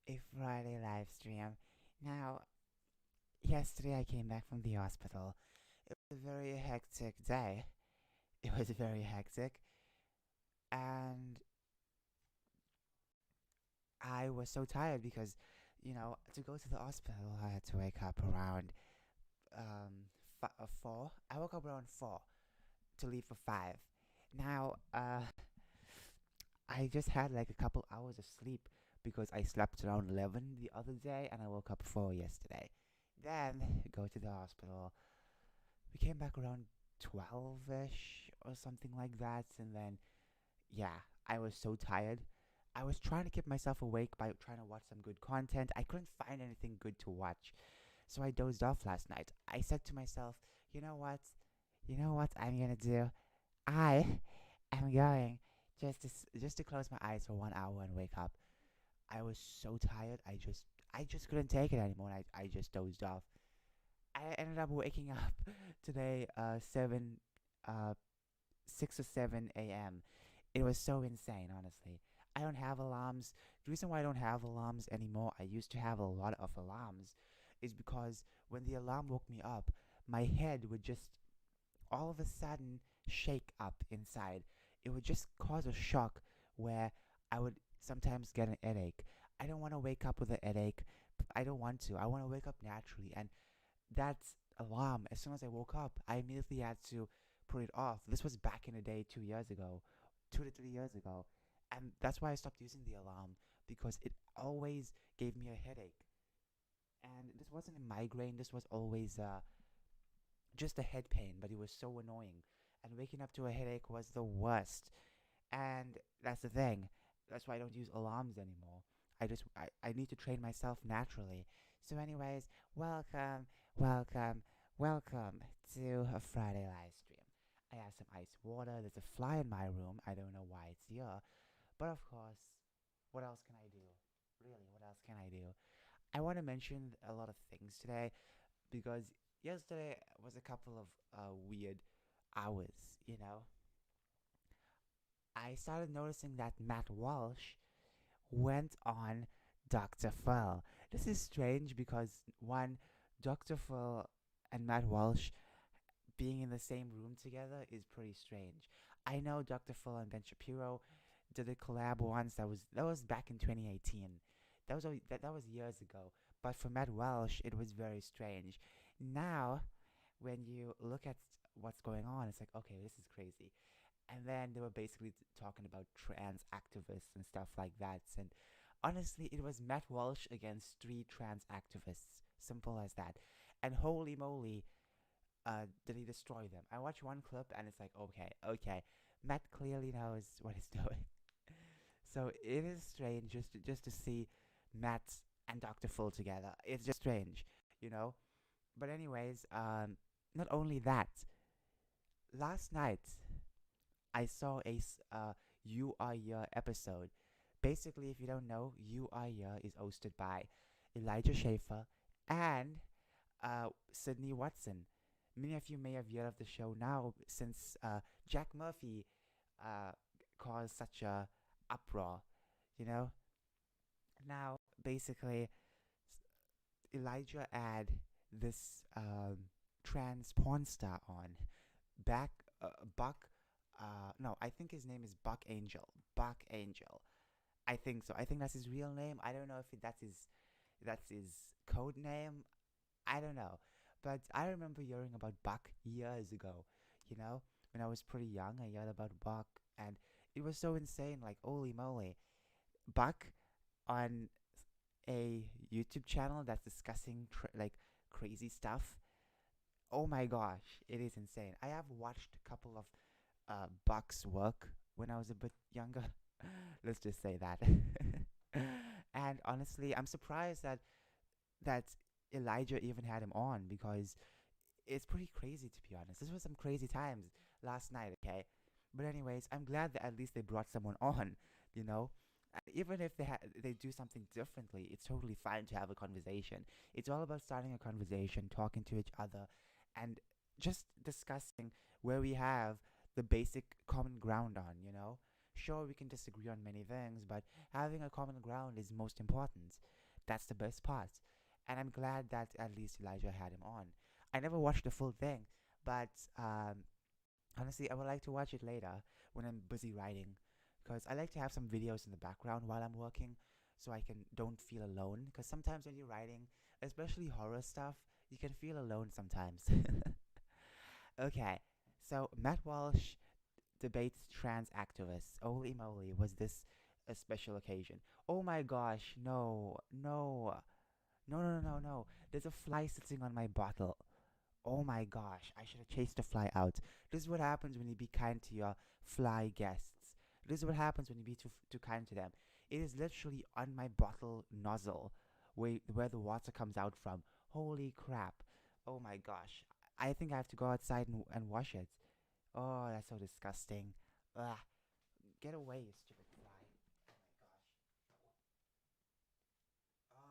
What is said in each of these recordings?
a Friday live stream. Now, yesterday I came back from the hospital. It was a very hectic day. It was very hectic, and I was so tired because, to go to the hospital, I had to wake up around 4. I woke up around 4 to leave for 5. Now, I just had like a couple hours of sleep because I slept around 11 the other day and I woke up 4 yesterday. Then go to the hospital. We came back around 12ish or something like that, and then yeah, I was so tired. I was trying to keep myself awake by trying to watch some good content. I couldn't find anything good to watch. So I dozed off last night. I said to myself, you know what? You know what I'm gonna do? I am going just to close my eyes for 1 hour and wake up. I was so tired. I just couldn't take it anymore. And I just dozed off. I ended up waking up today, 6 or 7 a.m. It was so insane, honestly. I don't have alarms. The reason why I don't have alarms anymore, I used to have a lot of alarms, is because when the alarm woke me up, my head would just all of a sudden shake up inside. It would just cause a shock where I would sometimes get an headache. I don't want to wake up with a headache. I don't want to. I want to wake up naturally. And that alarm, as soon as I woke up, I immediately had to put it off. This was back in the day 2 years ago, 2 to 3 years ago. And that's why I stopped using the alarm because it always gave me a headache. And this wasn't a migraine, this was always just a head pain, but it was so annoying. And waking up to a headache was the worst. And that's the thing. That's why I don't use alarms anymore. I need to train myself naturally. So anyways, welcome, welcome, welcome to a Friday live stream. I have some ice water. There's a fly in my room. I don't know why it's here. But of course, what else can I do? Really, what else can I do? I want to mention a lot of things today because yesterday was a couple of weird hours, I started noticing that Matt Walsh went on Dr. Phil. This is strange because one, Dr. Phil and Matt Walsh being in the same room together is pretty strange. I know Dr. Phil and Ben Shapiro did a collab once. That was back in 2018. That was years ago. But for Matt Welsh, it was very strange. Now, when you look at what's going on, it's like, okay, this is crazy. And then they were basically talking about trans activists and stuff like that. And honestly, it was Matt Walsh against three trans activists. Simple as that. And holy moly, did he destroy them? I watched one clip and it's like, okay, okay, Matt clearly knows what he's doing. So it is strange just to see Matt and Dr. Phil together. It's just strange, you know. But anyways, not only that, last night I saw You Are Here episode. Basically, if you don't know, You Are Here is hosted by Elijah Schaefer and Sydney Watson. Many of you may have heard of the show now since Jack Murphy uh, caused such a uproar, you know. Now, basically, Elijah had this trans porn star on back Buck. No, I think his name is Buck Angel. Buck Angel. I think so. I think that's his real name. I don't know if that's his code name. I don't know. But I remember hearing about Buck years ago. When I was pretty young, I heard about Buck, and it was so insane. Like, holy moly, Buck on a YouTube channel that's discussing like crazy stuff. Oh my gosh, it is insane. I have watched a couple of Buck's work when I was a bit younger. Let's just say that. And honestly, I'm surprised that Elijah even had him on because it's pretty crazy to be honest. This was some crazy times last night, okay? But anyways, I'm glad that at least they brought someone on, you know? Even if they do something differently, it's totally fine to have a conversation. It's all about starting a conversation, talking to each other, and just discussing where we have the basic common ground on. Sure, we can disagree on many things, but having a common ground is most important. That's the best part. And I'm glad that at least Elijah had him on. I never watched the full thing, but honestly, I would like to watch it later when I'm busy writing, because I like to have some videos in the background while I'm working, so I can don't feel alone. Because sometimes when you're writing, especially horror stuff, you can feel alone sometimes. Okay, so Matt Walsh debates trans activists. Holy moly, was this a special occasion? Oh my gosh, no, no, no, no, no, no. There's a fly sitting on my bottle. Oh my gosh, I should have chased the fly out. This is what happens when you be kind to your fly guests. This is what happens when you be too kind to them. It is literally on my bottle nozzle where the water comes out from. Holy crap. Oh my gosh. I think I have to go outside and wash it. Oh, that's so disgusting. Ugh. Get away, you stupid fly. Oh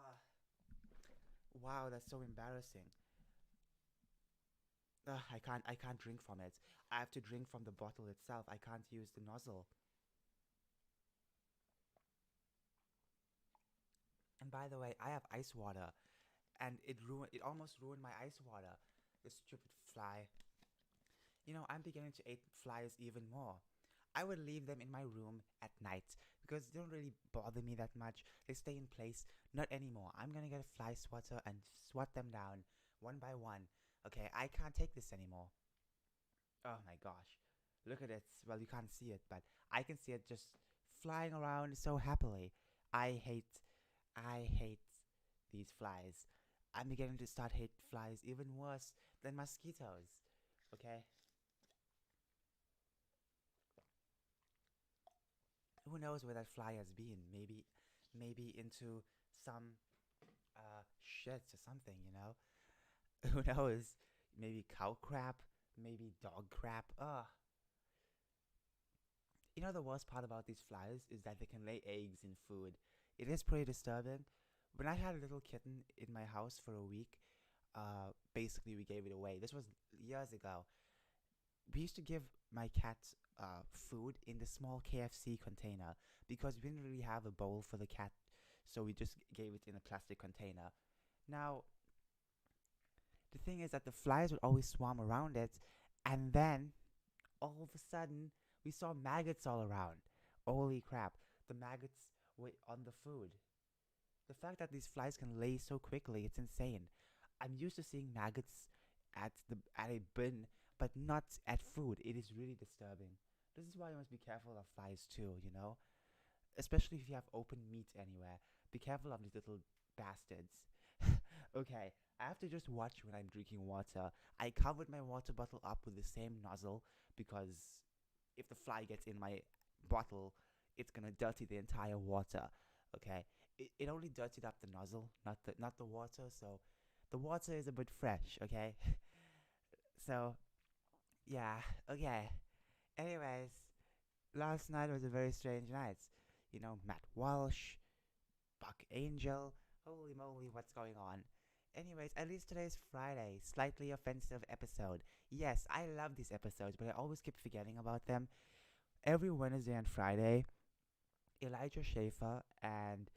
my gosh. Wow, that's so embarrassing. Ugh, I can't drink from it. I have to drink from the bottle itself. I can't use the nozzle. And by the way, I have ice water, and it almost ruined my ice water. This stupid fly. I'm beginning to hate flies even more. I would leave them in my room at night because they don't really bother me that much. They stay in place. Not anymore. I'm gonna get a fly swatter and swat them down one by one. Okay, I can't take this anymore. Oh my gosh. Look at it. Well, you can't see it, but I can see it just flying around so happily. I hate, I hate these flies. I'm beginning to start hate flies even worse than mosquitoes. Okay? Who knows where that fly has been? Maybe into some shit or something. Who knows? Maybe cow crap, maybe dog crap. Ugh. The worst part about these flies is that they can lay eggs in food. It is pretty disturbing. When I had a little kitten in my house for a week, basically we gave it away. This was years ago. We used to give my cat food in the small KFC container because we didn't really have a bowl for the cat, so we just gave it in a plastic container. Now, the thing is that the flies would always swarm around it, and then all of a sudden we saw maggots all around. Holy crap, the maggots were on the food. The fact that these flies can lay so quickly, it's insane. I'm used to seeing maggots at a bin, but not at food. It is really disturbing. This is why you must be careful of flies too. Especially if you have open meat anywhere. Be careful of these little bastards. Okay, I have to just watch when I'm drinking water. I covered my water bottle up with the same nozzle because if the fly gets in my bottle, it's gonna dirty the entire water. Okay, it only dirtied up the nozzle, not the water. So the water is a bit fresh. Okay, so yeah. Okay. Anyways, last night was a very strange night. Matt Walsh, Buck Angel. Holy moly, what's going on? Anyways, at least today's Friday. Slightly offensive episode. Yes, I love these episodes, but I always keep forgetting about them. Every Wednesday and Friday, Elijah Schaefer and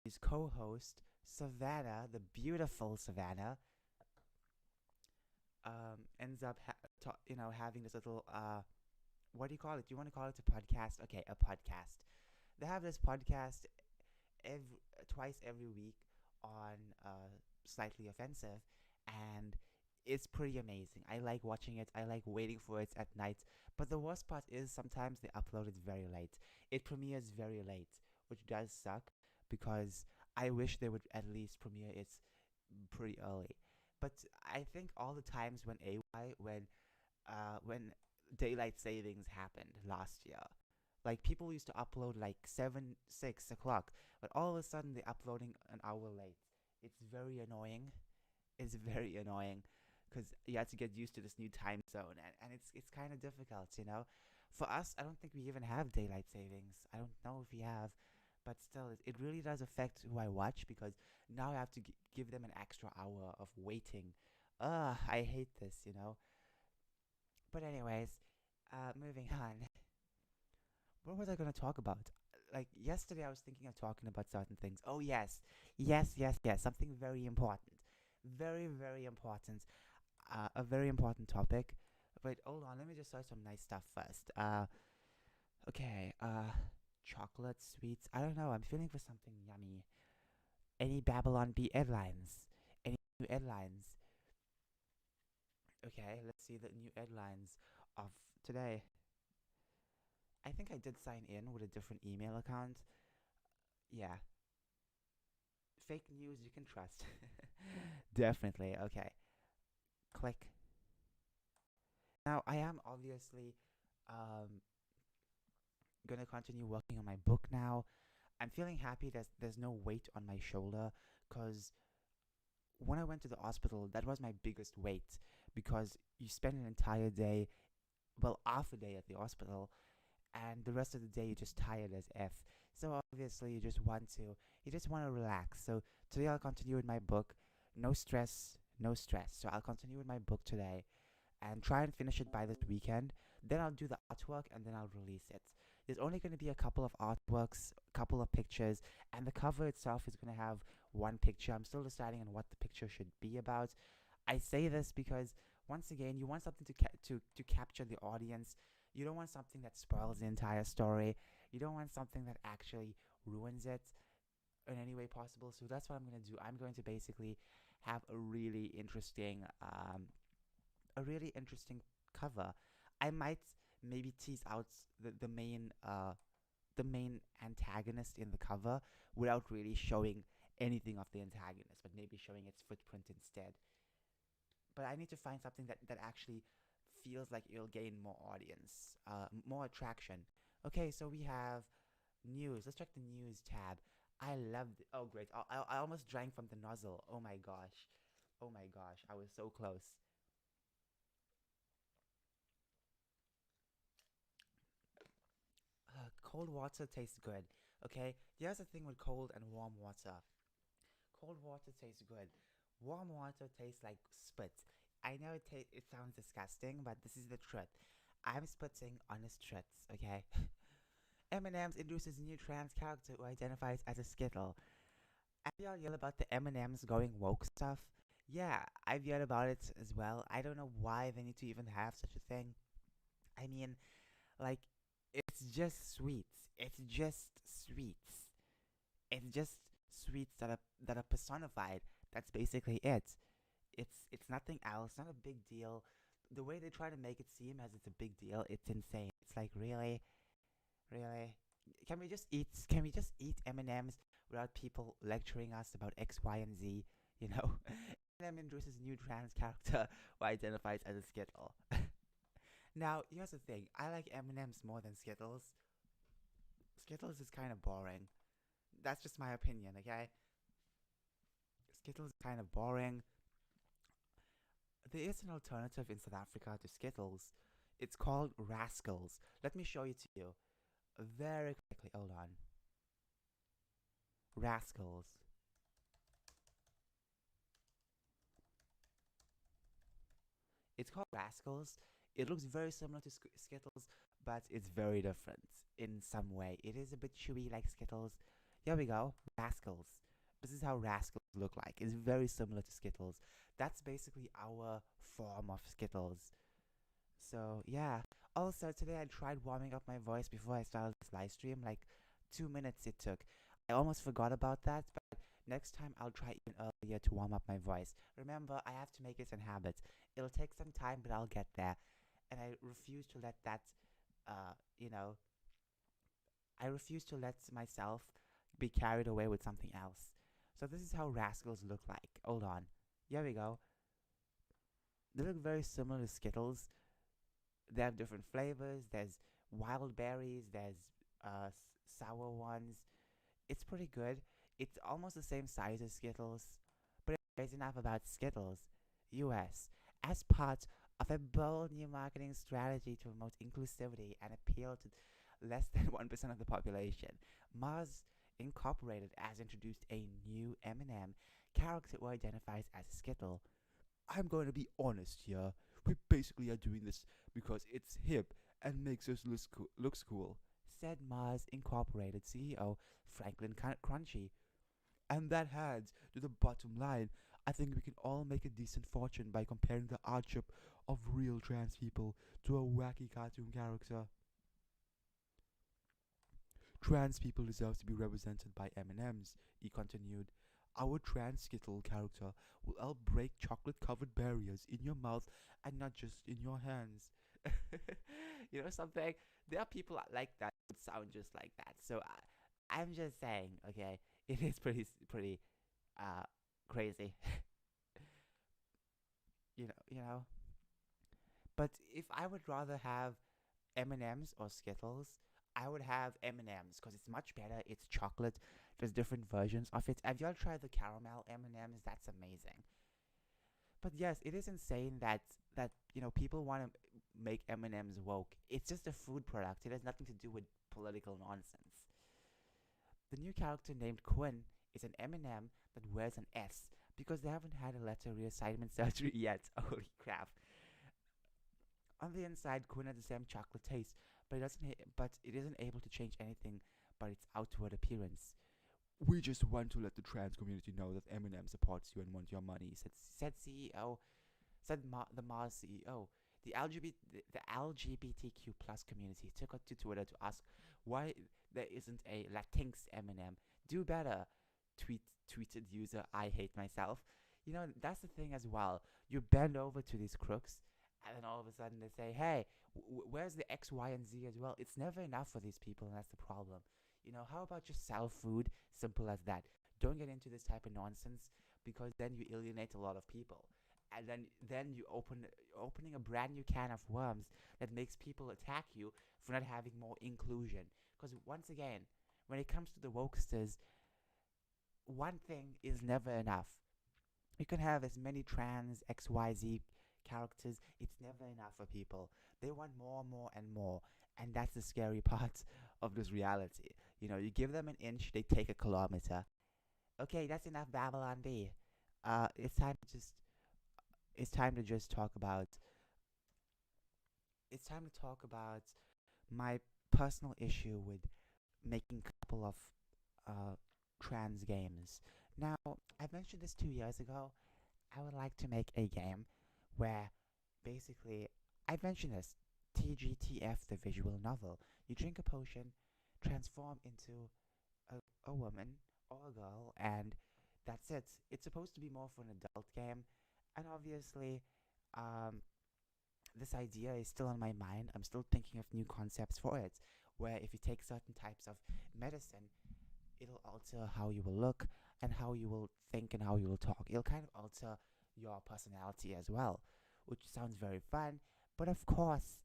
his co-host Savannah, the beautiful Savannah, ends up having this little what do you call it? Do you want to call it a podcast? Okay, a podcast. They have this podcast twice every week on slightly offensive, and it's pretty amazing. I like watching it. I like waiting for it at night. But the worst part is sometimes they upload it very late. It premieres very late, which does suck because I wish they would at least premiere it pretty early. But I think all the times when daylight savings happened last year, like people used to upload like 6 o'clock, but all of a sudden they're uploading an hour late. It's very annoying. It's very annoying because you have to get used to this new time zone, and it's kind of difficult. For us, I don't think we even have daylight savings. I don't know if we have, but still, it really does affect who I watch because now I have to give them an extra hour of waiting. Ugh, I hate this. But anyways, moving on. What was I gonna talk about? like yesterday I was thinking of talking about certain things. Oh yes, yes, yes, yes. Something very important, very, very important. A very important topic. Wait, hold on. Let me just search some nice stuff first. Okay. Chocolate sweets. I don't know. I'm feeling for something yummy. Any Babylon Bee headlines? Any new headlines? Okay, let's see the new headlines of today. I think I did sign in with a different email account. Yeah, fake news you can trust. Definitely. Okay, click. Now, I am obviously um, gonna continue working on my book now. I'm feeling happy that there's no weight on my shoulder because when I went to the hospital, that was my biggest weight because you spend an entire day, well, half a day at the hospital, and the rest of the day you're just tired as F. So obviously you just want to relax. So today I'll continue with my book. No stress, no stress. So I'll continue with my book today and try and finish it by this weekend. Then I'll do the artwork and then I'll release it. There's only going to be a couple of artworks, a couple of pictures, and the cover itself is going to have one picture. I'm still deciding on what the picture should be about. I say this because once again, you want something to capture the audience. You don't want something that spoils the entire story. You don't want something that actually ruins it in any way possible. So that's what I'm going to do. I'm going to basically have a really interesting cover. I might maybe tease out the main antagonist in the cover without really showing anything of the antagonist, but maybe showing its footprint instead. But I need to find something that actually feels like it'll gain more audience, more attraction. Okay, so we have news. Let's check the news tab. I loved it. Oh, great. I almost drank from the nozzle. Oh my gosh. Oh my gosh. I was so close. Cold water tastes good. Okay, here's the thing with cold and warm water. Cold water tastes good. Warm water tastes like spit. I know it sounds disgusting, but this is the truth. I'm spitting honest truths. Okay. M&M's introduces a new trans character who identifies as a Skittle. Have y'all yelled about the M&M's going woke stuff? Yeah, I've yelled about it as well. I don't know why they need to even have such a thing. I mean, like, it's just sweets. It's just sweets. It's just sweets that are personified. That's basically it. It's nothing else. Not a big deal. The way they try to make it seem as it's a big deal, it's insane. It's like really, really. Can we just eat M&Ms without people lecturing us about X, Y, and Z? You know, M&M introduces a new trans character who identifies as a Skittle. Now, here's the thing. I like M&Ms more than Skittles. Skittles is kind of boring. That's just my opinion, okay? Skittles is kind of boring. There is an alternative in South Africa to Skittles. It's called Rascals. Let me show it to you very quickly. Hold on. Rascals. It's called Rascals. It looks very similar to Skittles, but it's very different in some way. It is a bit chewy like Skittles. Here we go. Rascals. This is how Rascals look like. It's very similar to Skittles. That's basically our form of Skittles. So, yeah. Also, today I tried warming up my voice before I started this live stream. Like, 2 minutes it took. I almost forgot about that, but next time I'll try even earlier to warm up my voice. Remember, I have to make it a habit. It'll take some time, but I'll get there. And I refuse to let that, uh, you know, I refuse to let myself be carried away with something else. So this is how Rascals look like. Hold on. Here we go. They look very similar to Skittles. They have different flavors. There's wild berries. There's sour ones. It's pretty good. It's almost the same size as Skittles. But it's crazy enough about Skittles. US. As part of a bold new marketing strategy to promote inclusivity and appeal to less than 1% of the population, Mars Incorporated has introduced a new M&M character who identifies as a Skittle. I'm going to be honest here. We basically are doing this because it's hip and makes us looks cool. said Mars Incorporated CEO Franklin Crunchy. And that adds to the bottom line. I think we can all make a decent fortune by comparing the hardship of real trans people to a wacky cartoon character. Trans people deserve to be represented by M&Ms, he continued. Our trans skittle character will help break chocolate-covered barriers in your mouth and not just in your hands. You know something? There are people like that who sound just like that. So I'm just saying, okay, it is pretty uh crazy. you know. But if I would rather have M&Ms or Skittles, I would have M&Ms because it's much better. It's chocolate. There's different versions of it. Have y'all tried the caramel M&Ms? That's amazing. But yes, it is insane that people want to make M&Ms woke. It's just a food product. It has nothing to do with political nonsense. The new character named Quinn is an M&M that wears an S because they haven't had a letter reassignment surgery yet. Holy crap! On the inside, Quinn has the same chocolate taste, but it isn't able to change anything but its outward appearance. We just want to let the trans community know that Eminem supports you and wants your money," said CEO the Mars CEO. The LGBTQ plus community took to Twitter to ask why there isn't a Latinx Eminem. Do better, tweeted user I hate myself. That's the thing as well. You bend over to these crooks, and then all of a sudden they say, "Hey, where's the X, Y, and Z as well?" It's never enough for these people, and that's the problem. How about just sell food? Simple as that. Don't get into this type of nonsense because then you alienate a lot of people, and then you opening a brand new can of worms that makes people attack you for not having more inclusion. Because once again, when it comes to the wokesters, one thing is never enough. You can have as many trans XYZ characters. It's never enough for people. They want more, more, and more, and that's the scary part of this reality. You give them an inch, they take a kilometer. Okay, that's enough Babylon B. It's time to just talk about. It's time to talk about my personal issue with making a couple of uh, trans games. Now, I mentioned this 2 years ago. I would like to make a game where basically I mentioned this TGTF, the visual novel. You drink a potion, transform into a woman or a girl, and that's it. It's supposed to be more for an adult game, and obviously, um, this idea is still on my mind. I'm still thinking of new concepts for it, where if you take certain types of medicine, it'll alter how you will look and how you will think and how you will talk. It'll kind of alter your personality as well, which sounds very fun. But of course,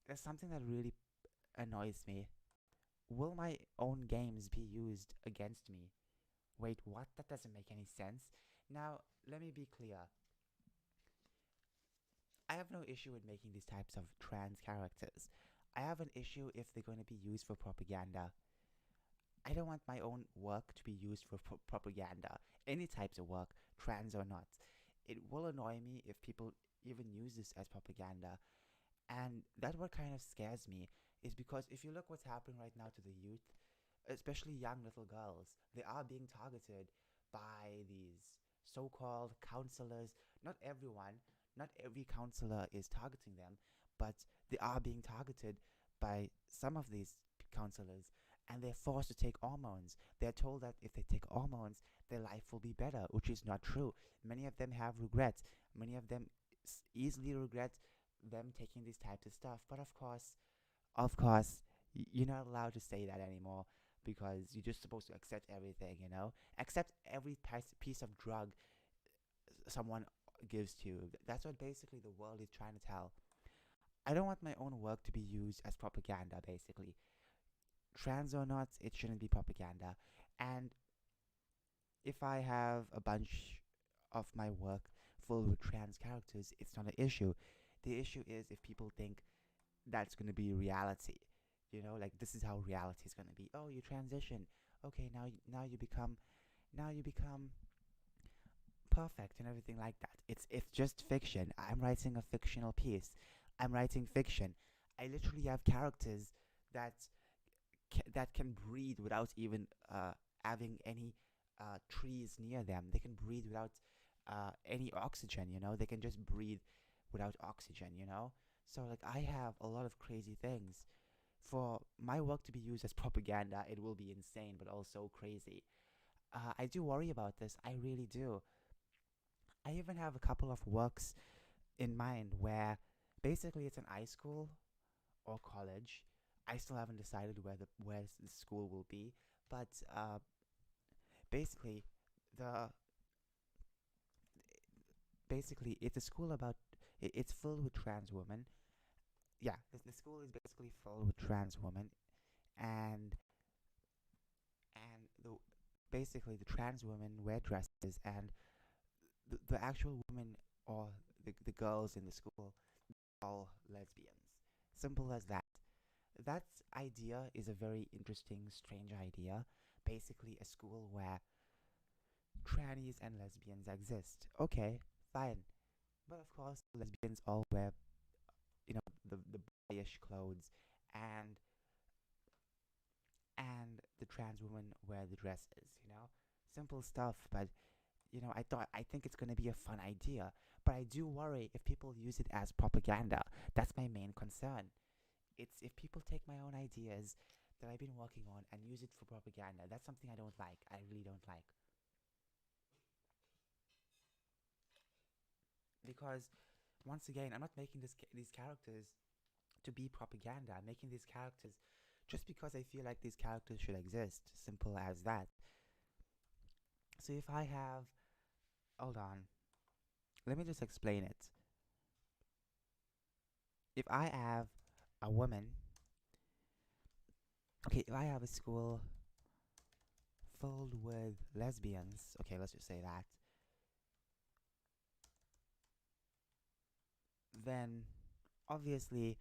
there's something that really annoys me. Will my own games be used against me? Wait, what? That doesn't make any sense. Now, let me be clear. I have no issue with making these types of trans characters. I have an issue if they're going to be used for propaganda. I don't want my own work to be used for propaganda. Any types of work, trans or not. It will annoy me if people even use this as propaganda. And that's what kind of scares me, is because if you look what's happening right now to the youth, especially young little girls, they are being targeted by these so-called counselors. Not everyone, not every counselor is targeting them, but they are being targeted by some of these counselors, and they're forced to take hormones. They're told that if they take hormones, their life will be better, which is not true. Many of them have regrets. Many of them easily regret them taking these types of stuff. But of course, you're not allowed to say that anymore because you're just supposed to accept everything. Accept every piece of drug someone gives to you. That's what basically the world is trying to tell. I don't want my own work to be used as propaganda, basically. Trans or not, it shouldn't be propaganda. And if I have a bunch of my work full with trans characters, it's not an issue. The issue is if people think that's going to be reality. Like this is how reality is going to be. Oh, you transition. Okay, now you become perfect and everything like that. It's just fiction. I'm writing a fictional piece. I'm writing fiction. I literally have characters that that can breathe without even having any trees near them. They can breathe without any oxygen. They can just breathe without oxygen. So like I have a lot of crazy things. For my work to be used as propaganda, it will be insane, but also crazy. I do worry about this. I really do. I even have a couple of works in mind where basically it's an high school or college. I still haven't decided where the school will be, but basically the basically it's a school about it's filled with trans women. Yeah, the school is basically filled with trans women, and the basically the trans women wear dresses, and the actual women or the girls in the school are all lesbians. Simple as that. That idea is a very interesting, strange idea. Basically, a school where trannies and lesbians exist. Okay, fine. But of course, lesbians all wear, the boyish clothes, and the trans women wear the dresses. Simple stuff, but I think it's gonna be a fun idea. But I do worry if people use it as propaganda. That's my main concern. It's if people take my own ideas that I've been working on and use it for propaganda. That's something I don't like. I really don't like. Because once again, I'm not making these characters to be propaganda. I'm making these characters just because I feel like these characters should exist. Simple as that. So if I have, hold on, let me just explain it. If I have a woman, okay, if I have a school filled with lesbians, okay, let's just say that, then obviously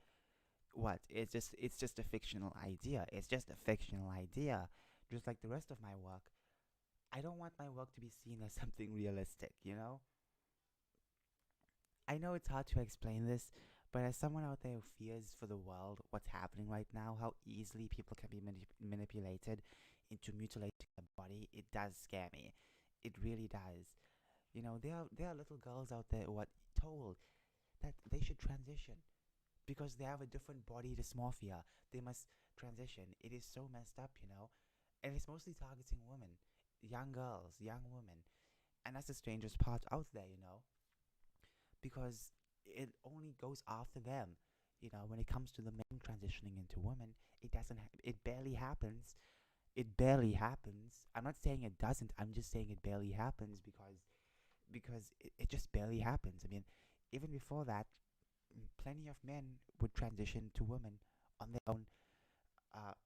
what it's just a fictional idea. It's just a fictional idea, just like the rest of my work. I don't want my work to be seen as something realistic. I know it's hard to explain this, but as someone out there who fears for the world what's happening right now, how easily people can be manipulated into mutilating their body, it does scare me. It really does. There are little girls out there who are told that they should transition because they have a different body dysmorphia. They must transition. It is so messed up. And it's mostly targeting women, young girls, young women. And that's the strangest part out there, because it only goes after them. When it comes to the men transitioning into women, it doesn't, it barely happens. It barely happens. I'm not saying it doesn't, I'm just saying it barely happens because it just barely happens. I mean, even before that, plenty of men would transition to women on their own.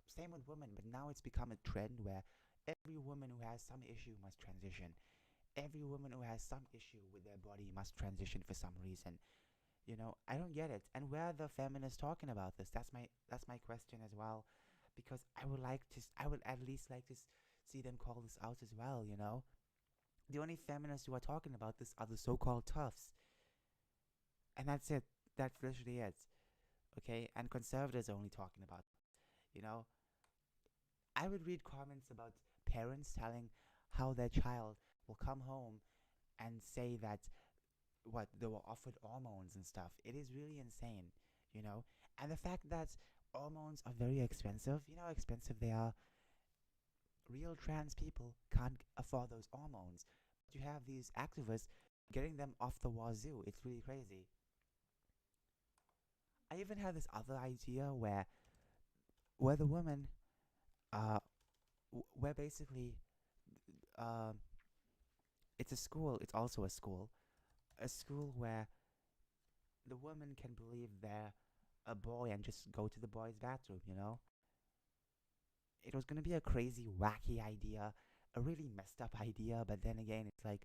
Same with women, but now it's become a trend where every woman who has some issue must transition. Every woman who has some issue with their body must transition for some reason. I don't get it. And where are the feminists talking about this? That's my question as well, because I would at least like to see them call this out as well. The only feminists who are talking about this are the so-called toughs, and that's it. That's literally it. Okay, and conservatives are only talking about. You know, I would read comments about parents telling how their child will come home and say that what they were offered hormones and stuff. It is really insane. And the fact that hormones are very expensive. You know how expensive they are. Real trans people can't afford those hormones. But you have these activists getting them off the wazoo. It's really crazy. I even had this other idea where the woman uh where basically um it's a school. It's also a school where the woman can believe they're a boy and just go to the boy's bathroom. It was gonna be a crazy, wacky idea, a really messed up idea, but then again, it's like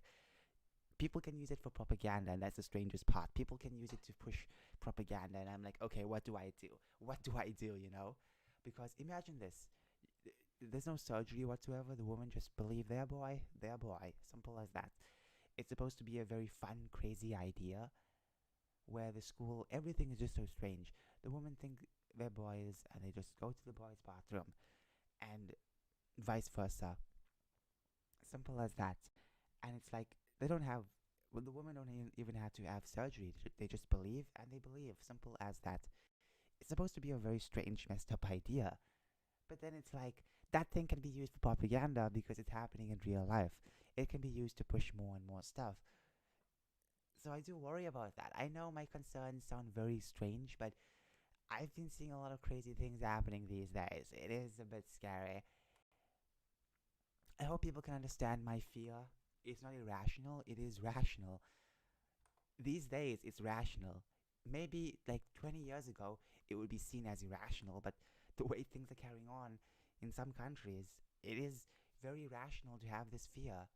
people can use it for propaganda, and that's the strangest part. People can use it to push propaganda, and I'm like, okay, what do I do? What do I do? Because imagine this. There's no surgery whatsoever. The woman just believe they're boy, they're boy. Simple as that. It's supposed to be a very fun, crazy idea where the school, everything is just so strange. The women think they're boys and they just go to the boys' bathroom. and vice versa. Simple as that. And it's like they don't have, well, the women don't even have to have surgery. They just believe and they believe. Simple as that. It's supposed to be a very strange, messed up idea. But then it's like that thing can be used for propaganda because it's happening in real life. It can be used to push more and more stuff. So I do worry about that. I know my concerns sound very strange, but I've been seeing a lot of crazy things happening these days. It is a bit scary. I hope people can understand my fear. It's not irrational, it is rational. These days, it's rational. Maybe like 20 years ago, it would be seen as irrational, but the way things are carrying on in some countries, it is very rational to have this fear.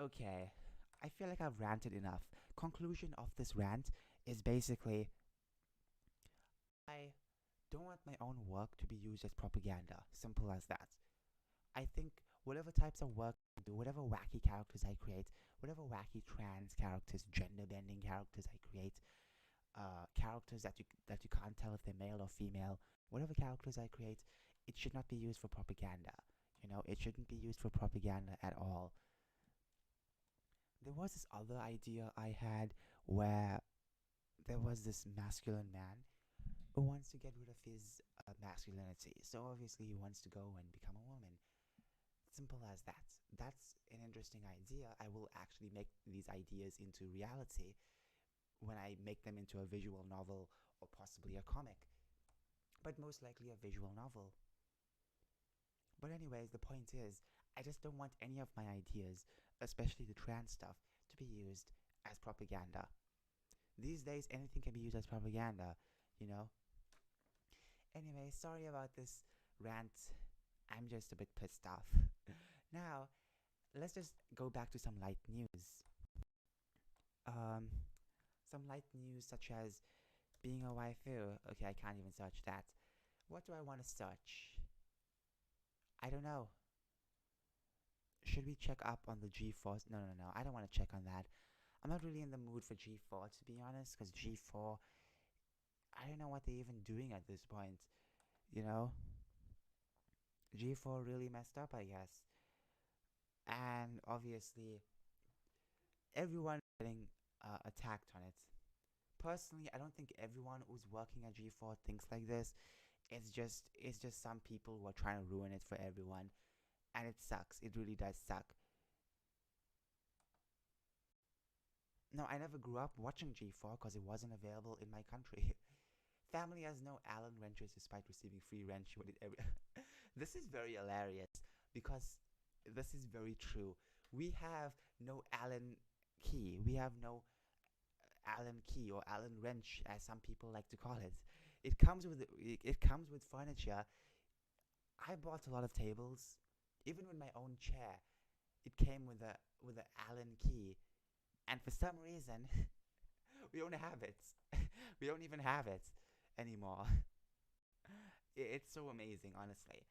Okay, I feel like I've ranted enough. Conclusion of this rant is basically I don't want my own work to be used as propaganda. Simple as that. I think whatever types of work I do, whatever wacky characters I create, whatever wacky trans characters, gender bending characters I create, characters that you can't tell if they're male or female, whatever characters I create, it should not be used for propaganda. You know, it shouldn't be used for propaganda at all. There was this other idea I had where there was this masculine man who wants to get rid of his masculinity. So obviously he wants to go and become a woman. Simple as that. That's an interesting idea. I will actually make these ideas into reality when I make them into a visual novel or possibly a comic, but most likely a visual novel. But, anyways, the point is, I just don't want any of my ideas, especially the trans stuff, to be used as propaganda. These days, anything can be used as propaganda, you know? Anyway, sorry about this rant. I'm just a bit pissed off. Now, let's just go back to some light news. Um, some light news such as being a waifu. Okay, I can't even search that. What do I want to search? I don't know. Should we check up on the G4? No, no, no. I don't want to check on that. I'm not really in the mood for G4 to be honest, because G4, I don't know what they're even doing at this point. You know, G4 really messed up, I guess. And obviously, everyone getting attacked on it. Personally, I don't think everyone who's working at G4 thinks like this. It's just some people who are trying to ruin it for everyone, and it sucks. It really does suck. No, I never grew up watching G4 because it wasn't available in my country. Family has no Allen wrenches despite receiving free wrench. This is very hilarious because this is very true. We have no Allen key. We have no Allen key or Allen wrench, as some people like to call it. It comes with furniture. I bought a lot of tables, even with my own chair. It came with a Allen key, and for some reason, we don't have it. We don't even have it anymore. It's so amazing, honestly,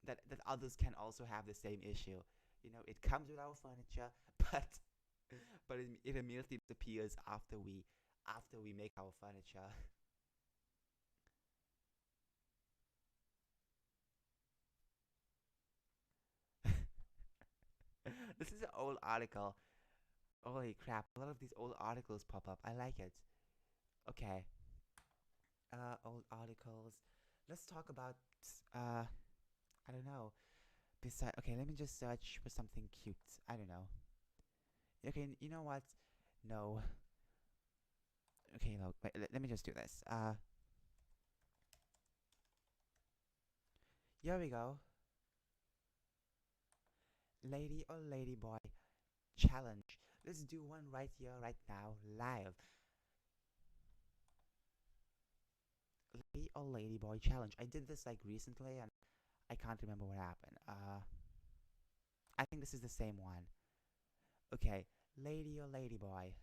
that others can also have the same issue. You know, it comes with our furniture, but it immediately disappears after we make our furniture. This is an old article. Holy crap! A lot of these old articles pop up. I like it. Okay. Old articles. Let's talk about. Uh, I don't know. Beside, okay, let me just search for something cute. I don't know. Okay, you know what? No. Okay, look. Wait, let me just do this. Here we go. Lady or lady boy challenge. Let's do one right here, right now, live. Lady or lady boy challenge. I did this like recently, and I can't remember what happened. I think this is the same one. Okay, lady or lady boy.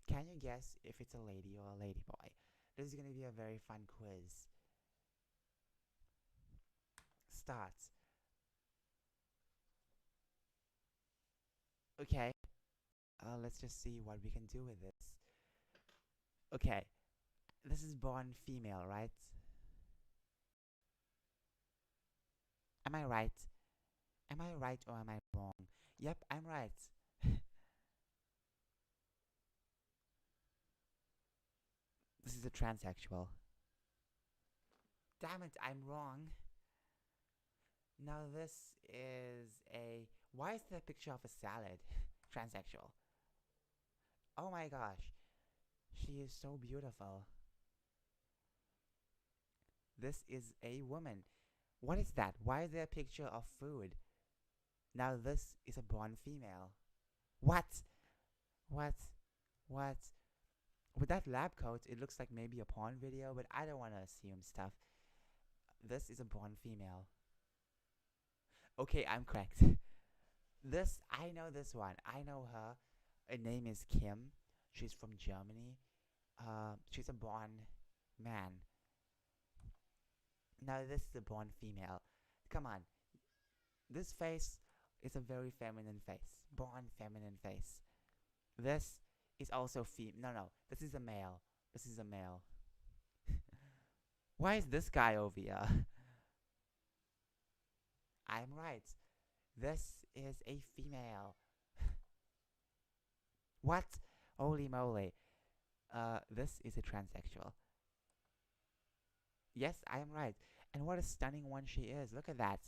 Can you guess if it's a lady or a lady boy? This is gonna be a very fun quiz. Starts. Okay. Let's just see what we can do with this. Okay. This is born female, right? Am I right? Am I right or am I wrong? Yep, I'm right. This is a transsexual. Damn it, I'm wrong. Now this is a. Why is there a picture of a salad? Transsexual. Oh my gosh, she is so beautiful. This is a woman. What is that? Why is there a picture of food? Now this is a born female. What? What? What? With that lab coat, it looks like maybe a porn video, but I don't want to assume stuff. This is a born female. Okay, I'm correct. This, I know this one. I know her. Her name is Kim. She's from Germany. She's a born man. Now this is a born female. Come on. This face is a very feminine face. Born feminine face. This is also No, no. This is a male. This is a male. Why is this guy over here? I'm right. This is a female. What? Holy moly. This is a transsexual. Yes, I am right. And what a stunning one she is. Look at that.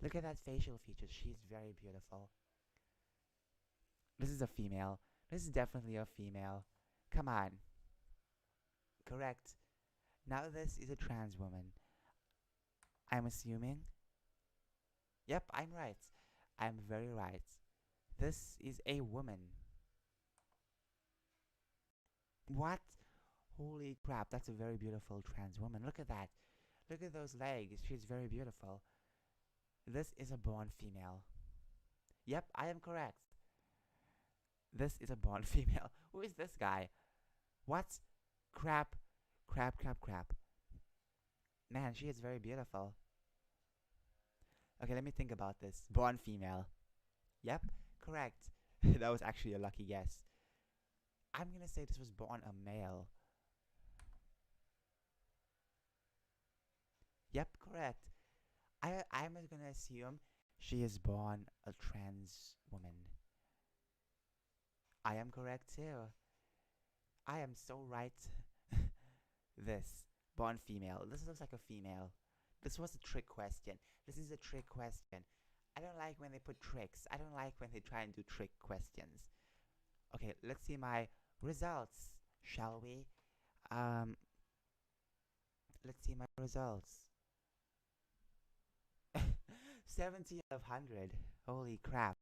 Look at that facial features. She's very beautiful. This is a female. This is definitely a female. Come on. Correct. Now this is a trans woman. I'm assuming. Yep, I'm right. I'm very right. This is a woman. What? Holy crap, that's a very beautiful trans woman. Look at that. Look at those legs. She's very beautiful. This is a born female. Yep, I am correct. This is a born female. Who is this guy? What? Crap. Crap, crap, crap. Man, she is very beautiful. Okay, let me think about this. Born female. Yep, correct. That was actually a lucky guess. I'm gonna say this was born a male. Yep, correct. I'm gonna assume she is born a trans woman. I am correct too. I am so right. This born female. This looks like a female. This was a trick question. This is a trick question. I don't like when they put tricks. I don't like when they try and do trick questions. Okay, let's see my results, shall we? Let's see my results. 70 out of 100. Holy crap.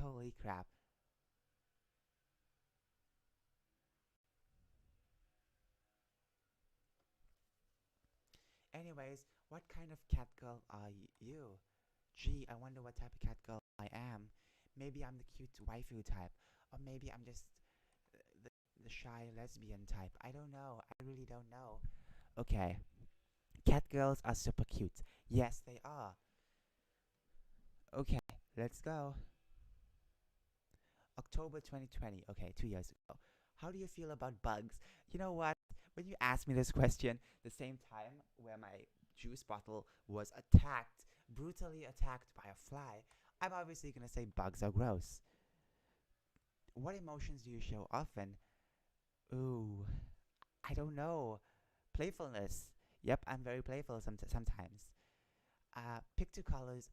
Holy crap. Anyways, what kind of cat girl are you? Gee, I wonder what type of cat girl I am. Maybe I'm the cute waifu type, or maybe I'm just the, the shy lesbian type. I don't know. I really don't know. Okay. Cat girls are super cute. Yes, they are. Okay, let's go. October 2020. Okay, 2 years ago. How do you feel about bugs? You know what? When you asked me this question, the same time where my juice bottle was attacked, brutally attacked by a fly, I'm obviously gonna say bugs are gross. What emotions do you show often? Ooh, I don't know. Playfulness. Yep, I'm very playful sometimes. Pick two colors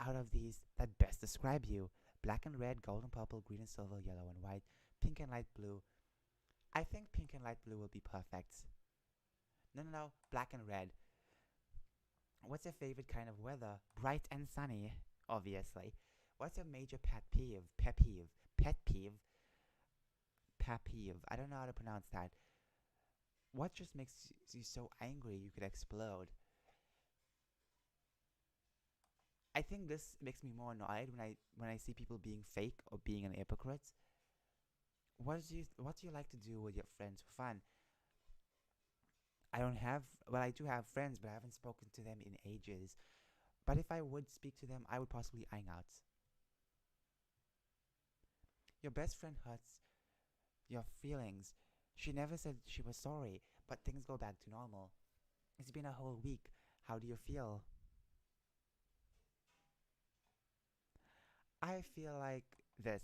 out of these that best describe you. Black and red, gold and purple, green and silver, yellow and white, pink and light blue. I think pink and light blue will be perfect. No, no, no, black and red. What's your favorite kind of weather? Bright and sunny, obviously. What's your major pet peeve? Pet peeve. Pet peeve. Pet peeve. I don't know how to pronounce that. What just makes you so angry you could explode? I think this makes me more annoyed when I see people being fake or being an hypocrite. What do you like to do with your friends for fun? I don't have well I do have friends, but I haven't spoken to them in ages. But if I would speak to them, I would possibly hang out. Your best friend hurts your feelings. She never said she was sorry, but things go back to normal. It's been a whole week. How do you feel? I feel like this.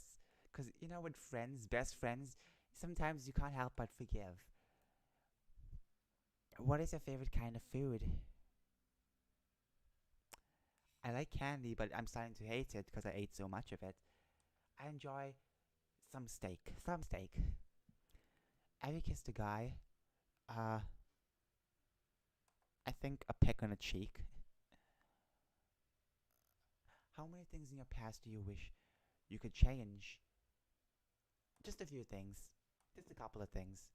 Because, with friends, best friends, sometimes you can't help but forgive. What is your favorite kind of food? I like candy, but I'm starting to hate it because I ate so much of it. I enjoy some steak. Some steak. Have you kissed a guy? Uh, I think a peck on a cheek. How many things in your past do you wish you could change? Just a few things. Just a couple of things.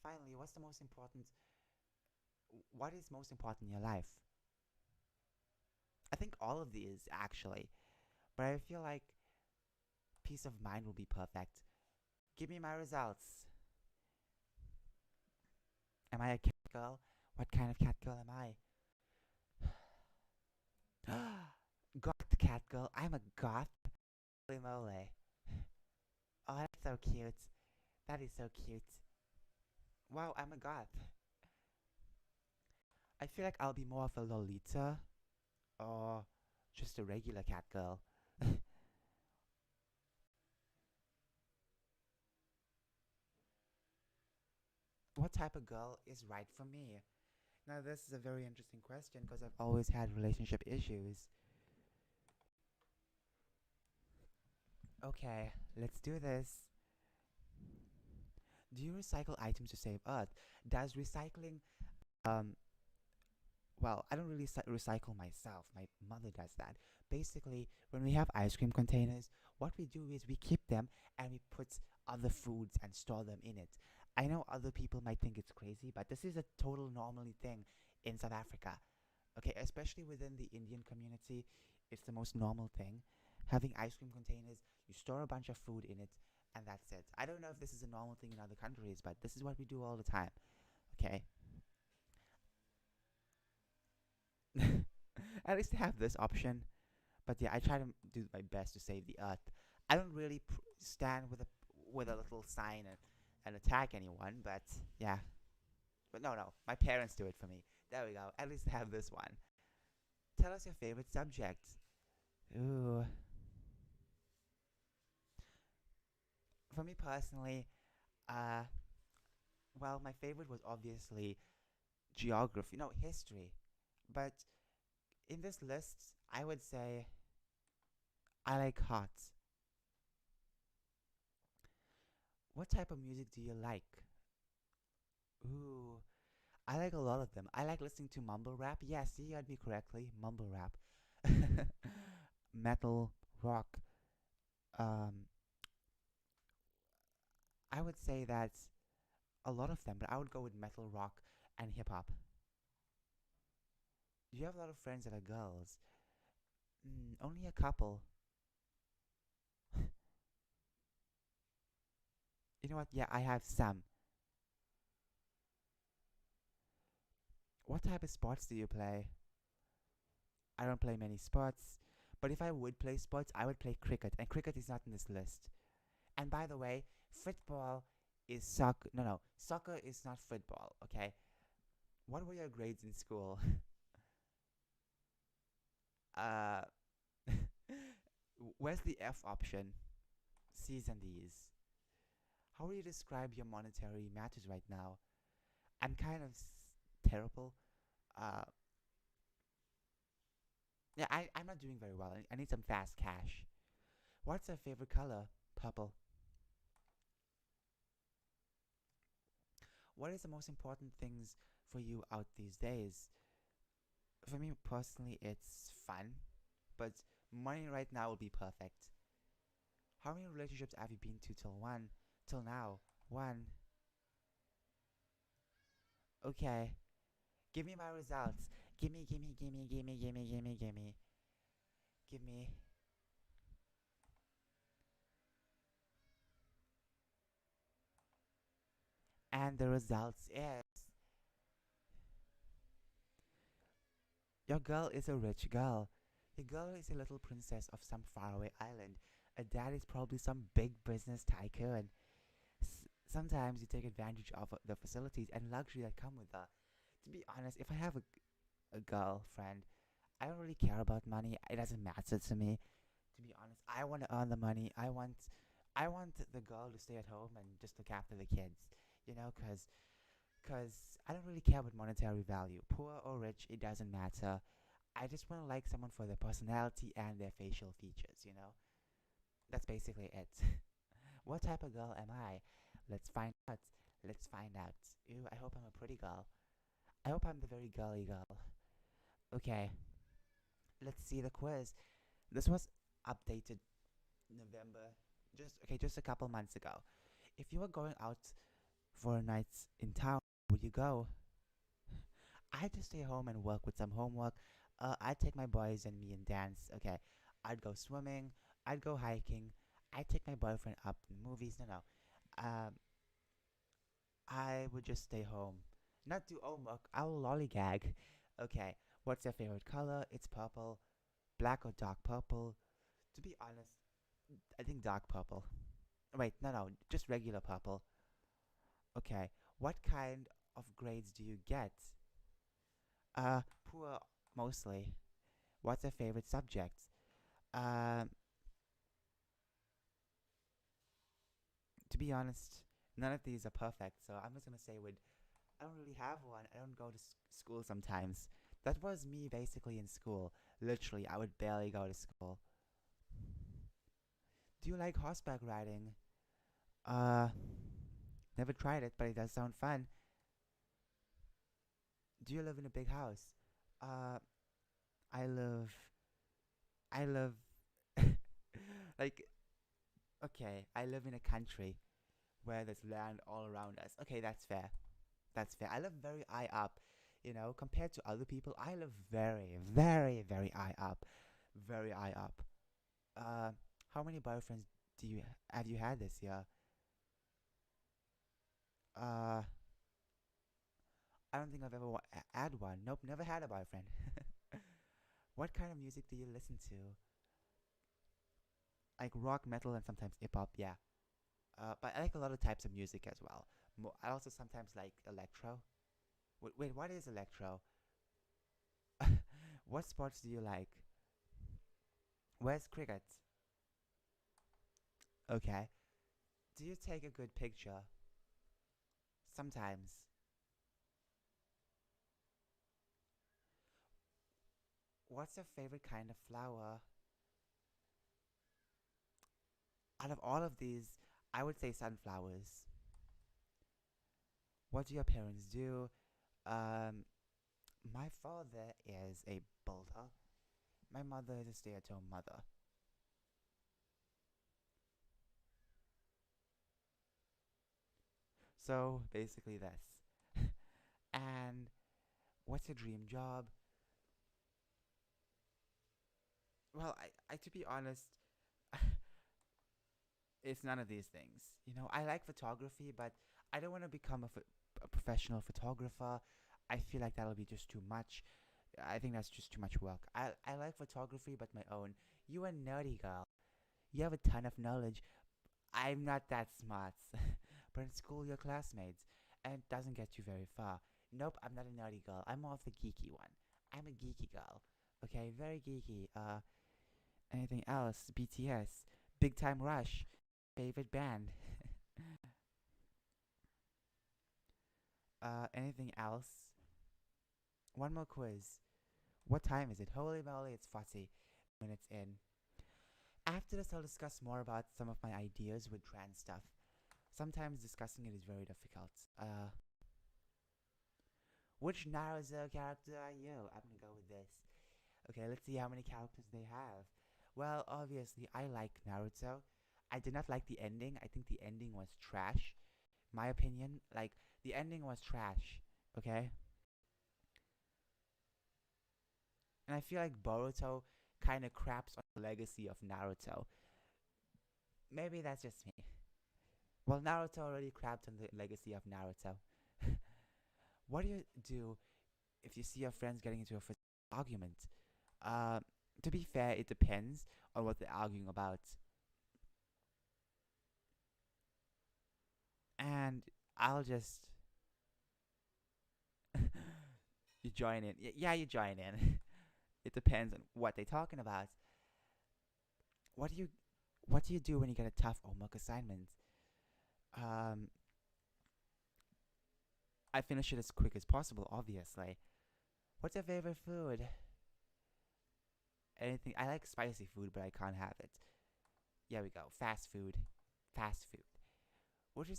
Finally, what's the most important? What is most important in your life? I think all of these, actually. But I feel like peace of mind will be perfect. Give me my results. Am I a cat girl? What kind of cat girl am I? Goth cat girl. I'm a goth. Holy moly. Oh, that's so cute. That is so cute. Wow, I'm a goth. I feel like I'll be more of a Lolita or just a regular cat girl. What type of girl is right for me? Now, this is a very interesting question because I've always had relationship issues. Okay, let's do this. Do you recycle items to save Earth? Does recycling, um, well, I don't really recycle myself. My mother does that. Basically, when we have ice cream containers, what we do is we keep them and we put other foods and store them in it. I know other people might think it's crazy, but this is a total normally thing in South Africa. Okay, especially within the Indian community, it's the most normal thing. Having ice cream containers, you store a bunch of food in it, and that's it. I don't know if this is a normal thing in other countries, but this is what we do all the time. Okay, at least I have this option. But yeah, I try to do my best to save the earth. I don't really stand with a little sign and attack anyone, but yeah. But no, no, my parents do it for me. There we go. At least I have this one. Tell us your favorite subject. Ooh, for me personally, uh, well, my favorite was obviously geography, no, history. But in this list, I would say I like hot. What type of music do you like? Ooh, I like a lot of them. I like listening to mumble rap. Yes, you heard me correctly. Mumble rap. Metal, rock. Um, I would say that a lot of them, but I would go with metal, rock, and hip hop. Do you have a lot of friends that are girls? Only a couple. You know what? Yeah, I have some. What type of sports do you play? I don't play many sports, but if I would play sports, I would play cricket, and cricket is not in this list. And by the way, football is soccer. No, no, soccer is not football. Okay. What were your grades in school? uh, where's the F option? C's and D's. How would you describe your monetary matters right now? I'm kind of terrible. Uh, yeah, I'm not doing very well. I need some fast cash. What's your favorite color? Purple. What is the most important things for you out these days? For me personally, it's fun, but money right now would be perfect. How many relationships have you been to till now? One. Okay. Give me my results. Gimme, gimme, gimme, gimme, gimme, gimme, gimme. Give me. And the results is your girl is a rich girl. Your girl is a little princess of some faraway island. A dad is probably some big business tycoon. sometimes you take advantage of the facilities and luxury that come with that. To be honest, if I have a girlfriend, I don't really care about money. It doesn't matter to me. To be honest, I want to earn the money. I want the girl to stay at home and just look after the kids. Cause I don't really care about monetary value, poor or rich. It doesn't matter. I just want to like someone for their personality and their facial features. That's basically it. What type of girl am I? Let's find out. Let's find out. Ew, I hope I'm a pretty girl. I hope I'm the very girly girl. Okay, let's see the quiz. This was updated November, just a couple months ago. If you were going out for a night in town, would you go? I'd just stay home and work with some homework. I'd take my boys and me and dance. Okay, I'd go swimming. I'd go hiking. I'd take my boyfriend up to the movies. No, no. Um, I would just stay home, not do homework. I will lollygag. Okay, what's your favorite color? It's purple. Black or dark purple? To be honest, I think dark purple. Wait, no, no, just regular purple. Okay, what kind of grades do you get? Poor mostly. What's your favorite subject? Um, to be honest, none of these are perfect, so I'm just gonna say with I don't really have one. I don't go to school sometimes. That was me basically in school. Literally, I would barely go to school. Do you like horseback riding? Uh, Never tried it, but it does sound fun. Do you live in a big house? Uh, I live. I live. like, okay, I live in a country where there's land all around us. Okay, that's fair. That's fair. I live very high up. Compared to other people, I live very, very, very high up. Very high up. Uh, how many boyfriends do you have you had this year? Uh, I don't think I've ever had one. Nope, never had a boyfriend. What kind of music do you listen to? Like rock, metal, and sometimes hip hop. Yeah. But I like a lot of types of music as well. I also sometimes like electro. Wait, what is electro? What sports do you like? Where's cricket? Okay. Do you take a good picture? Sometimes. What's your favorite kind of flower? Out of all of these, I would say sunflowers. What do your parents do? Um, my father is a builder. My mother is a stay-at-home mother. So basically this. And what's your dream job? Well, I to be honest, it's none of these things. I like photography, but I don't want to become a professional photographer. I feel like that'll be just too much. I think that's just too much work. I like photography, but my own. You a nerdy girl. You have a ton of knowledge. I'm not that smart. But in school, you're classmates, and it doesn't get you very far. Nope, I'm not a nerdy girl. I'm more of the geeky one. I'm a geeky girl. Okay, very geeky. Anything else? BTS, Big Time Rush, favorite band. Anything else? One more quiz. What time is it? Holy moly, it's 40 minutes in. After this, I'll discuss more about some of my ideas with trans stuff. Sometimes discussing it is very difficult. Which Naruto character are you? I'm gonna go with this. Okay, let's see how many characters they have. Well, obviously, I like Naruto. I did not like the ending. I think the ending was trash. My opinion, like, the ending was trash. Okay? And I feel like Boruto kind of craps on the legacy of Naruto. Maybe that's just me. Well, Naruto already crapped on the legacy of Naruto. What do you do if you see your friends getting into a argument? Uh, to be fair, it depends on what they're arguing about. And and I'll just you join in. Yeah, you join in. It depends on what they're talking about. What do you What do you do when you get a tough homework assignment? Um, I finish it as quick as possible, obviously. What's your favorite food? Anything? I like spicy food, but I can't have it. Here we go. Fast food. Fast food. Which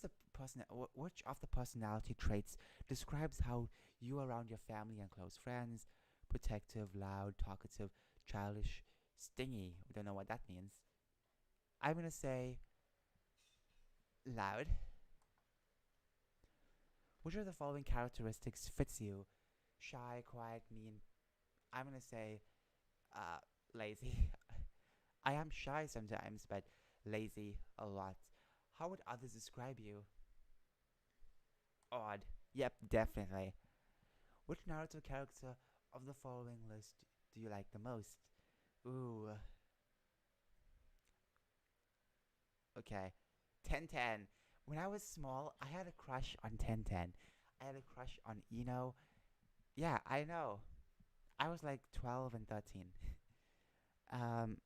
of the personality traits describes how you around your family and close friends? Protective, loud, talkative, childish, stingy. We don't know what that means. I'm gonna say loud. Which of the following characteristics fits you? Shy, quiet, mean. I'm gonna say lazy. I am shy sometimes, but lazy a lot. How would others describe you? Odd. Yep, definitely. Which Naruto character of the following list do you like the most? Ooh, okay. 1010. When I was small, I had a crush on 1010. I had a crush on Ino. Yeah, I know. I was like 12 and 13. um,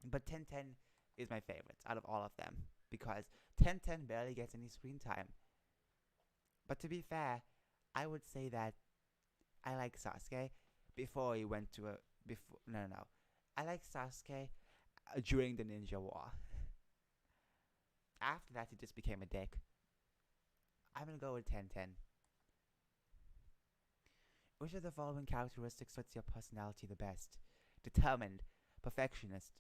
but 1010 is my favorite out of all of them because 1010 barely gets any screen time. But to be fair, I would say that I like Sasuke before he went to a before no no no. I like Sasuke during the Ninja War. After that, he just became a dick. I'm gonna go with 1010. Which of the following characteristics fits your personality the best? Determined, perfectionist,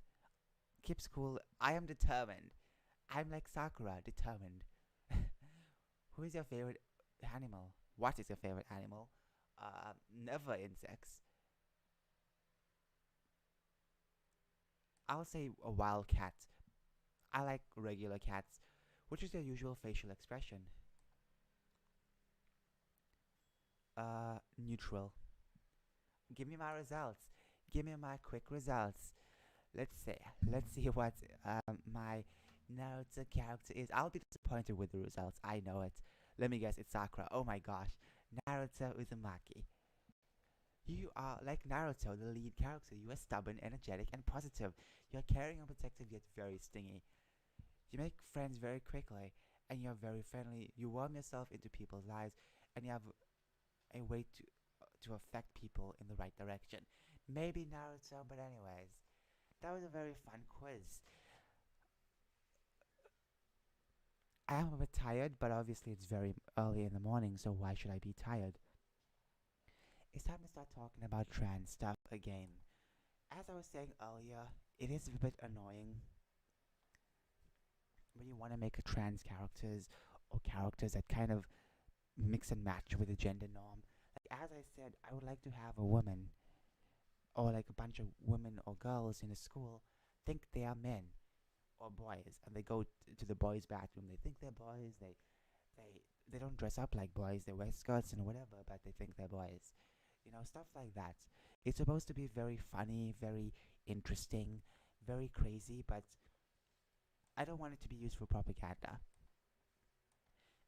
keeps cool. I am determined. I'm like Sakura, determined. Who is your favorite animal? What is your favorite animal? Never insects. I'll say a wild cat. I like regular cats. Which is your usual facial expression? Neutral. Give me my results. Give me my quick results. Let's see. Let's see what my Naruto character is. I'll be disappointed with the results. I know it. Let me guess. It's Sakura. Oh my gosh. Naruto Uzumaki. You are like Naruto, the lead character. You are stubborn, energetic, and positive. You are caring and protective, yet very stingy. You make friends very quickly, and you're very friendly. You warm yourself into people's lives, and you have a way to affect people in the right direction. Maybe Naruto, but anyways, that was a very fun quiz. I am a bit tired, but obviously it's very early in the morning, so why should I be tired? It's time to start talking about trans stuff again. As I was saying earlier, it is a bit annoying when you want to make a trans characters or characters that kind of mix and match with the gender norm. Like as I said, I would like to have a woman or like a bunch of women or girls in a school think they are men or boys, and they go to the boys' bathroom. They think they're boys. They they don't dress up like boys. They wear skirts and whatever, but they think they're boys. You know, stuff like that. It's supposed to be very funny, very interesting, very crazy, but I don't want it to be used for propaganda.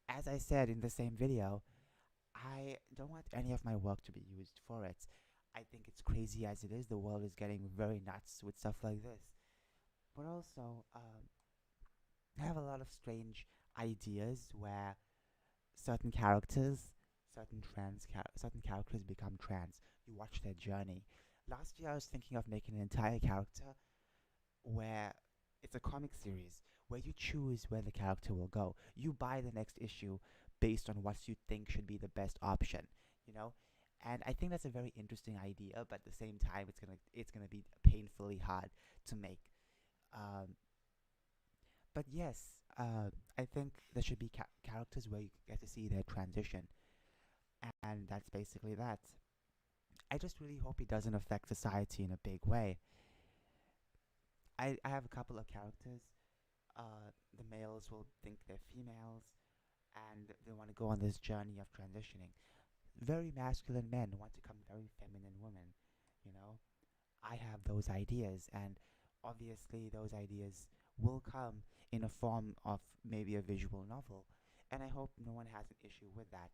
As I said in the same video, I don't want any of my work to be used for it. I think it's crazy as it is. The world is getting very nuts with stuff like this. But also, I have a lot of strange ideas where certain characters, certain characters become trans. You watch their journey. Last year, I was thinking of making an entire character where it's a comic series where you choose where the character will go. You buy the next issue based on what you think should be the best option, you know? And I think that's a very interesting idea, but at the same time it's gonna be painfully hard to make. Um, but yes, I think there should be characters where you get to see their transition, and that's basically that. I just really hope it doesn't affect society in a big way. I have a couple of characters. The males will think they're females, and they want to go on this journey of transitioning. Very masculine men want to become very feminine women, you know? I have those ideas, and obviously, those ideas will come in a form of maybe a visual novel. And I hope no one has an issue with that.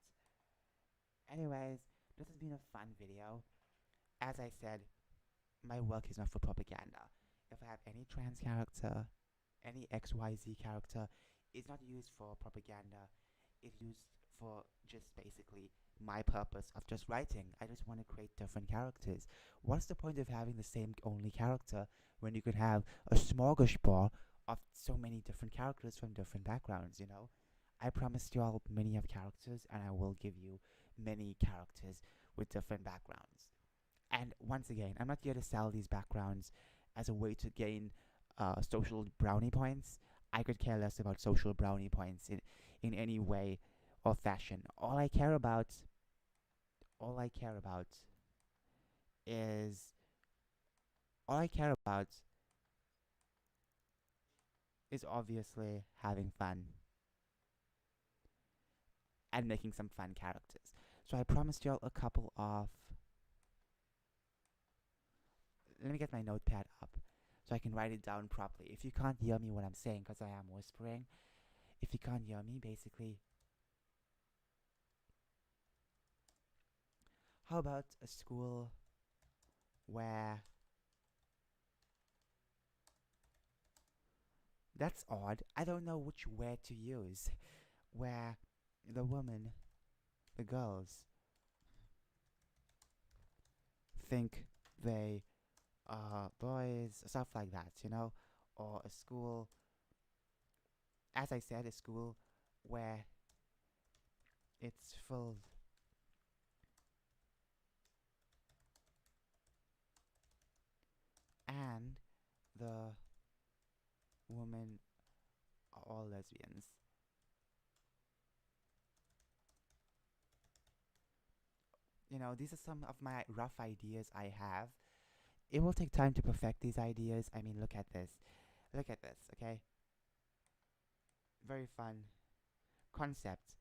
Anyways, this has been a fun video. As I said, my work is not for propaganda. If I have any trans character, any XYZ character, it's not used for propaganda. It's used for just basically my purpose of just writing. I just want to create different characters. What's the point of having the same only character when you could have a smorgasbord of so many different characters from different backgrounds, you know? I promised you all many of characters, and I will give you many characters with different backgrounds. And once again, I'm not here to sell these backgrounds as a way to gain social brownie points. I could care less about social brownie points in any way or fashion. All I care about is all I care about is obviously having fun and making some fun characters. So I promised y'all a couple of. Let me get my notepad up so I can write it down properly. If you can't hear me what I'm saying, because I am whispering, if you can't hear me, basically, how about a school where. That's odd. I don't know which word to use. Where the women, the girls, think they are boys, stuff like that, you know? Or a school, as I said, a school where it's filled and the women are all lesbians. You know, these are some of my rough ideas I have. It will take time to perfect these ideas. I mean, look at this. Look at this, okay? Very fun concept.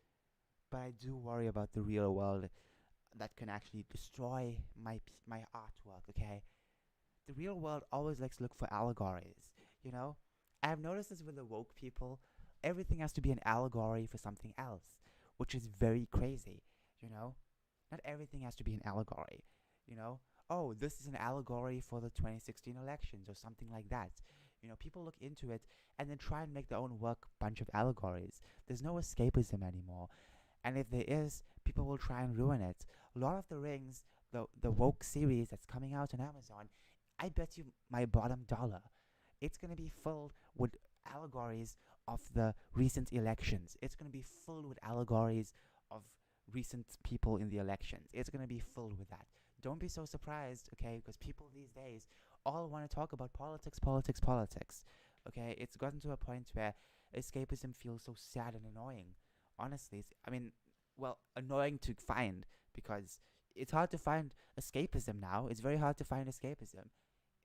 But I do worry about the real world that can actually destroy my artwork, okay? The real world always likes to look for allegories, you know? I've noticed this with the woke people. Everything has to be an allegory for something else, which is very crazy, you know? Not everything has to be an allegory, you know? Oh, this is an allegory for the 2016 elections or something like that. You know, people look into it and then try and make their own work bunch of allegories. There's no escapism anymore. And if there is, people will try and ruin it. Lord of the Rings, the woke series that's coming out on Amazon, I bet you my bottom dollar, it's gonna be filled with allegories of the recent elections. It's gonna be filled with allegories of recent people in the elections. It's gonna be filled with that. Don't be so surprised, okay? Because people these days all want to talk about politics, politics, politics. Okay, it's gotten to a point where escapism feels so sad and annoying. Honestly, I mean, well, annoying to find because it's hard to find escapism now. It's very hard to find escapism.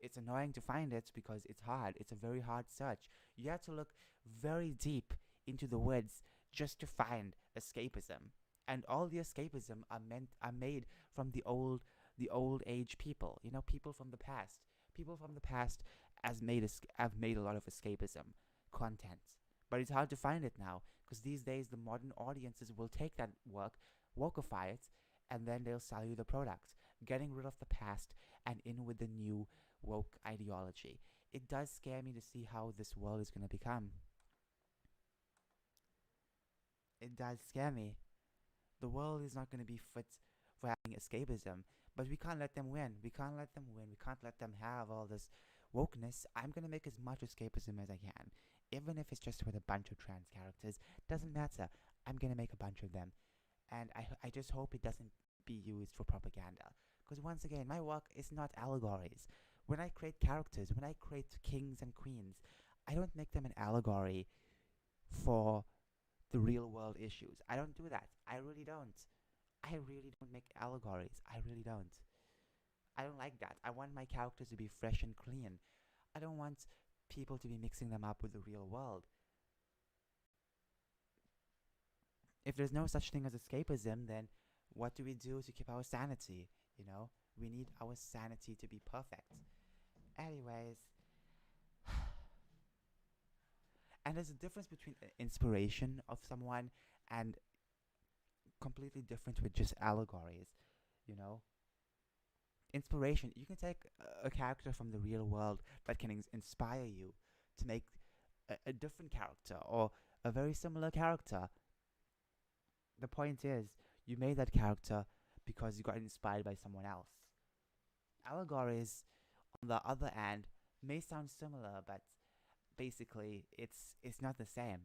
It's annoying to find it because it's hard. It's a very hard search. You have to look very deep into the woods just to find escapism. And all the escapism are made from the old age people. You know, people from the past. People from the past have made a lot of escapism content. But it's hard to find it now because these days the modern audiences will take that work, wokeify it, and then they'll sell you the product, getting rid of the past and in with the new woke ideology. It does scare me to see how this world is going to become. It does scare me. The world is not going to be fit for having escapism, but we can't let them win. We can't let them win. We can't let them have all this wokeness. I'm going to make as much escapism as I can. Even if it's just with a bunch of trans characters, doesn't matter. I'm going to make a bunch of them. And I just hope it doesn't be used for propaganda. Because once again, my work is not allegories. When I create characters, when I create kings and queens, I don't make them an allegory for the real world issues. I don't do that. I really don't. I really don't make allegories. I really don't. I don't like that. I want my characters to be fresh and clean. I don't want people to be mixing them up with the real world. If there's no such thing as escapism, then what do we do to keep our sanity? You know, we need our sanity to be perfect. Anyways, And there's a difference between inspiration of someone and completely different with just allegories, you know? Inspiration, you can take a character from the real world that can inspire you to make a different character or a very similar character. The point is, you made that character because you got inspired by someone else. Allegories, on the other hand, may sound similar, but basically it's not the same.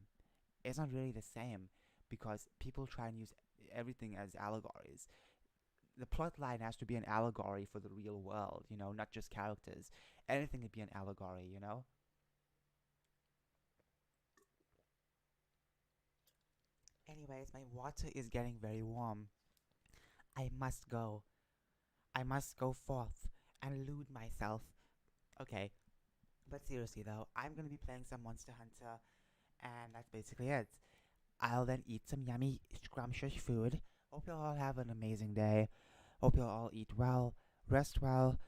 It's not really the same because people try and use everything as allegories. The plot line has to be an allegory for the real world, not just characters. Anything could be an allegory. Anyways, my water is getting very warm. I must go. I must go forth and lewd myself. Okay, but seriously though, I'm gonna be playing some Monster Hunter, and that's basically it. I'll then eat some yummy, scrumptious food. Hope you'll all have an amazing day. Hope you'll all eat well, rest well,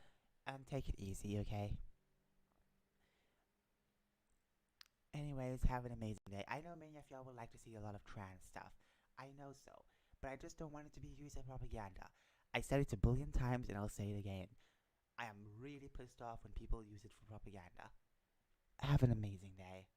and take it easy, okay? Anyways, have an amazing day. I know many of y'all would like to see a lot of trans stuff. I know so. But I just don't want it to be used as propaganda. I said it a billion times and I'll say it again. I am really pissed off when people use it for propaganda. Have an amazing day.